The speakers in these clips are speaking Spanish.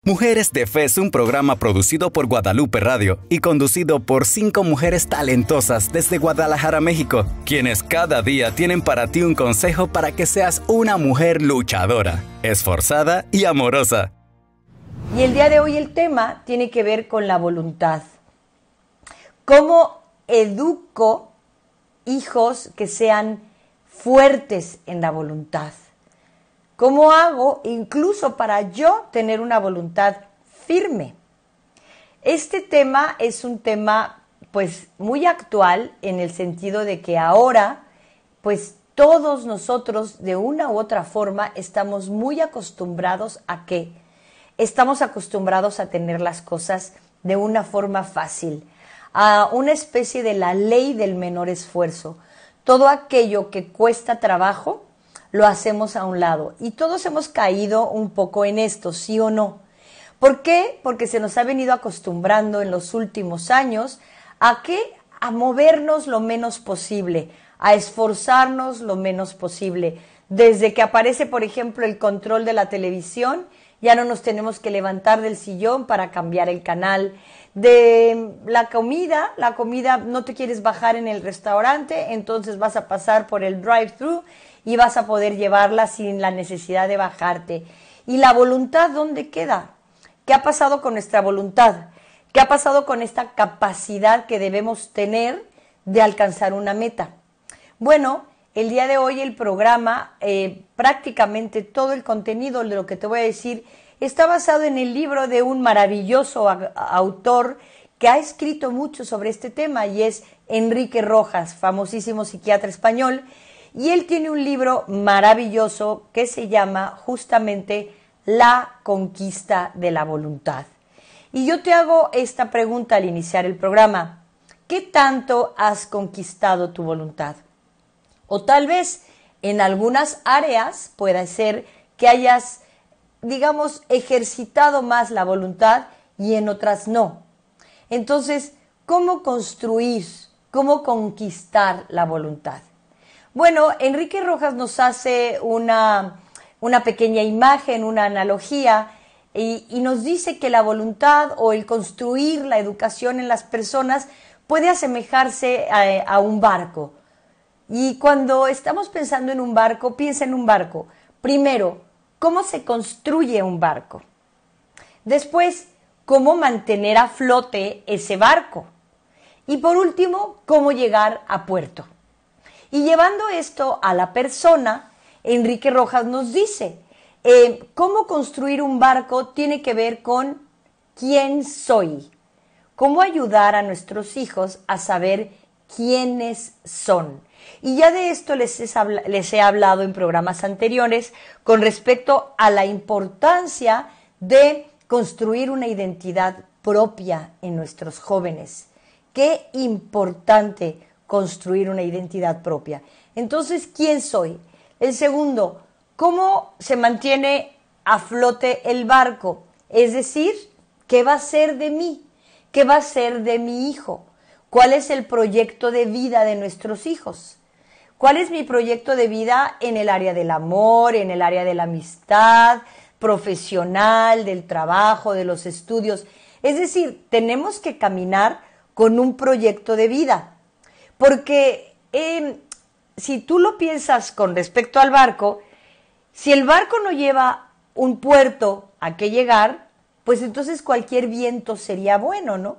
Mujeres de Fe es un programa producido por Guadalupe Radio y conducido por 5 mujeres talentosas desde Guadalajara, México, quienes cada día tienen para ti un consejo para que seas una mujer luchadora, esforzada y amorosa. Y el día de hoy el tema tiene que ver con la voluntad. ¿Cómo educo hijos que sean fuertes en la voluntad? ¿Cómo hago incluso para yo tener una voluntad firme? Este tema es un tema pues muy actual en el sentido de que ahora pues todos nosotros de una u otra forma estamos muy acostumbrados a ¿qué? Estamos acostumbrados a tener las cosas de una forma fácil, a una especie de la ley del menor esfuerzo. Todo aquello que cuesta trabajo lo hacemos a un lado. Y todos hemos caído un poco en esto, ¿sí o no? ¿Por qué? Porque se nos ha venido acostumbrando en los últimos años a ¿qué? A movernos lo menos posible, a esforzarnos lo menos posible. Desde que aparece, por ejemplo, el control de la televisión, ya no nos tenemos que levantar del sillón para cambiar el canal. De la comida no te quieres bajar en el restaurante, entonces vas a pasar por el drive-thru y vas a poder llevarla sin la necesidad de bajarte. ¿Y la voluntad dónde queda? ¿Qué ha pasado con nuestra voluntad? ¿Qué ha pasado con esta capacidad que debemos tener de alcanzar una meta? Bueno, el día de hoy el programa, prácticamente todo el contenido de lo que te voy a decir, está basado en el libro de un maravilloso autor que ha escrito mucho sobre este tema y es Enrique Rojas, famosísimo psiquiatra español. Y él tiene un libro maravilloso que se llama justamente La conquista de la voluntad. Y yo te hago esta pregunta al iniciar el programa. ¿Qué tanto has conquistado tu voluntad? O tal vez en algunas áreas pueda ser que hayas, digamos, ejercitado más la voluntad y en otras no. Entonces, ¿cómo construir, cómo conquistar la voluntad? Bueno, Enrique Rojas nos hace una pequeña imagen, una analogía, y nos dice que la voluntad o el construir la educación en las personas puede asemejarse a un barco. Y cuando estamos pensando en un barco, piensa en un barco. Primero, ¿cómo se construye un barco? Después, ¿cómo mantener a flote ese barco? Y por último, ¿cómo llegar a puerto? Y llevando esto a la persona, Enrique Rojas nos dice, cómo construir un barco tiene que ver con quién soy, cómo ayudar a nuestros hijos a saber quiénes son. Y ya de esto les he hablado en programas anteriores con respecto a la importancia de construir una identidad propia en nuestros jóvenes. Qué importante construir una identidad propia. Entonces, ¿quién soy? El segundo, ¿cómo se mantiene a flote el barco? Es decir, ¿qué va a ser de mí? ¿Qué va a ser de mi hijo? ¿Cuál es el proyecto de vida de nuestros hijos? ¿Cuál es mi proyecto de vida en el área del amor, en el área de la amistad, profesional, del trabajo, de los estudios? Es decir, tenemos que caminar con un proyecto de vida. Porque si tú lo piensas con respecto al barco, si el barco no lleva un puerto a que llegar, pues entonces cualquier viento sería bueno, ¿no?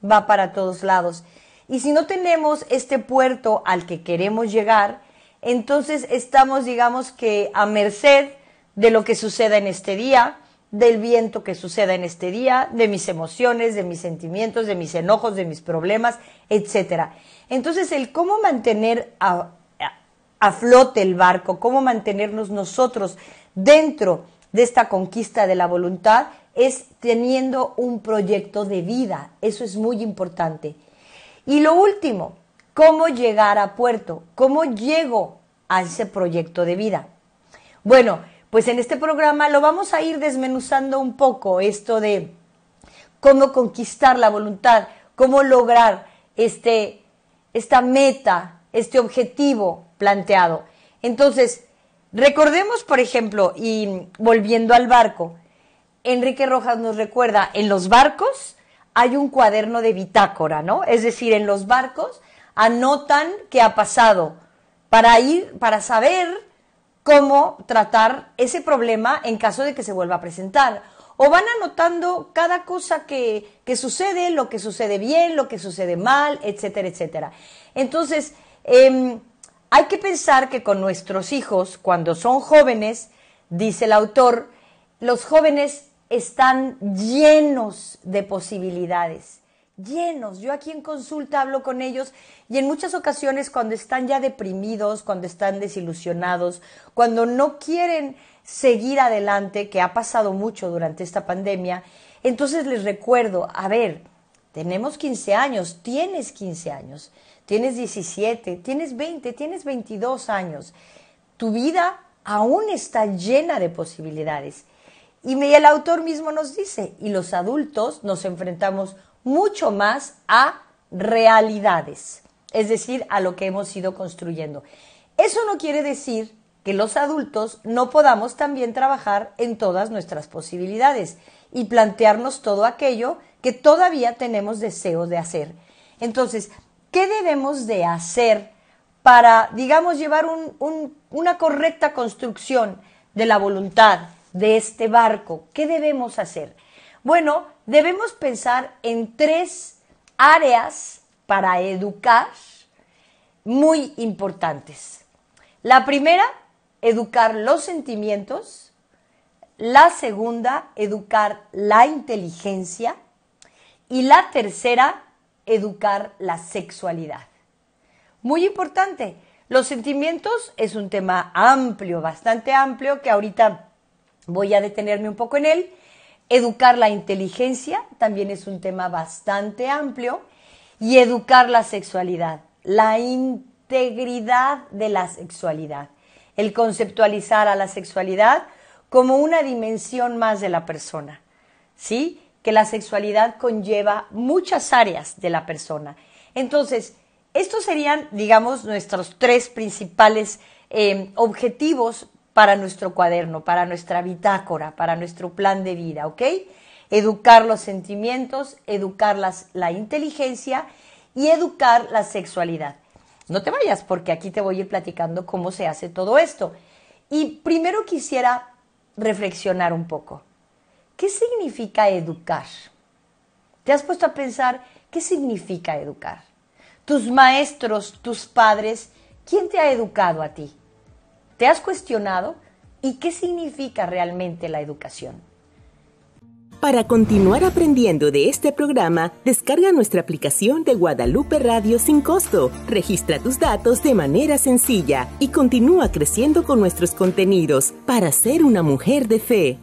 Va para todos lados. Y si no tenemos este puerto al que queremos llegar, entonces estamos, digamos que a merced de lo que suceda en este día, del viento que suceda en este día, de mis emociones, de mis sentimientos, de mis enojos, de mis problemas, etcétera. Entonces, el cómo mantener a flote el barco, cómo mantenernos nosotros dentro de esta conquista de la voluntad es teniendo un proyecto de vida. Eso es muy importante. Y lo último, ¿cómo llegar a puerto? ¿Cómo llego a ese proyecto de vida? Bueno, pues en este programa lo vamos a ir desmenuzando un poco esto de cómo conquistar la voluntad, cómo lograr esta meta, este objetivo planteado. Entonces, recordemos, por ejemplo, y volviendo al barco, Enrique Rojas nos recuerda, en los barcos hay un cuaderno de bitácora, ¿no? Es decir, en los barcos anotan qué ha pasado para saber cómo tratar ese problema en caso de que se vuelva a presentar. O van anotando cada cosa que sucede, lo que sucede bien, lo que sucede mal, etcétera, etcétera. Entonces, hay que pensar que con nuestros hijos, cuando son jóvenes, dice el autor, los jóvenes están llenos de posibilidades, llenos. Yo aquí en consulta hablo con ellos y en muchas ocasiones cuando están ya deprimidos, cuando están desilusionados, cuando no quieren seguir adelante, que ha pasado mucho durante esta pandemia, entonces les recuerdo, a ver, tenemos 15 años, tienes 15 años, tienes 17, tienes 20, tienes 22 años, tu vida aún está llena de posibilidades. Y el autor mismo nos dice, y los adultos nos enfrentamos mucho más a realidades, es decir, a lo que hemos ido construyendo. Eso no quiere decir que los adultos no podamos también trabajar en todas nuestras posibilidades y plantearnos todo aquello que todavía tenemos deseo de hacer. Entonces, ¿qué debemos de hacer para, digamos, llevar una correcta construcción de la voluntad de este barco? ¿Qué debemos hacer? Bueno, debemos pensar en 3 áreas para educar muy importantes. La primera, educar los sentimientos. La segunda, educar la inteligencia. Y la tercera, educar la sexualidad. Muy importante. Los sentimientos es un tema amplio, bastante amplio, que ahorita voy a detenerme un poco en él. Educar la inteligencia también es un tema bastante amplio. Y educar la sexualidad, la integridad de la sexualidad. El conceptualizar a la sexualidad como una dimensión más de la persona, ¿sí? Que la sexualidad conlleva muchas áreas de la persona. Entonces, estos serían, digamos, nuestros 3 principales objetivos para nuestro cuaderno, para nuestra bitácora, para nuestro plan de vida, ¿ok? Educar los sentimientos, educar la inteligencia y educar la sexualidad. No te vayas porque aquí te voy a ir platicando cómo se hace todo esto. Y primero quisiera reflexionar un poco. ¿Qué significa educar? ¿Te has puesto a pensar qué significa educar? Tus maestros, tus padres, ¿quién te ha educado a ti? ¿Te has cuestionado? ¿Y qué significa realmente la educación? Para continuar aprendiendo de este programa, descarga nuestra aplicación de Guadalupe Radio sin costo, registra tus datos de manera sencilla y continúa creciendo con nuestros contenidos para ser una mujer de fe.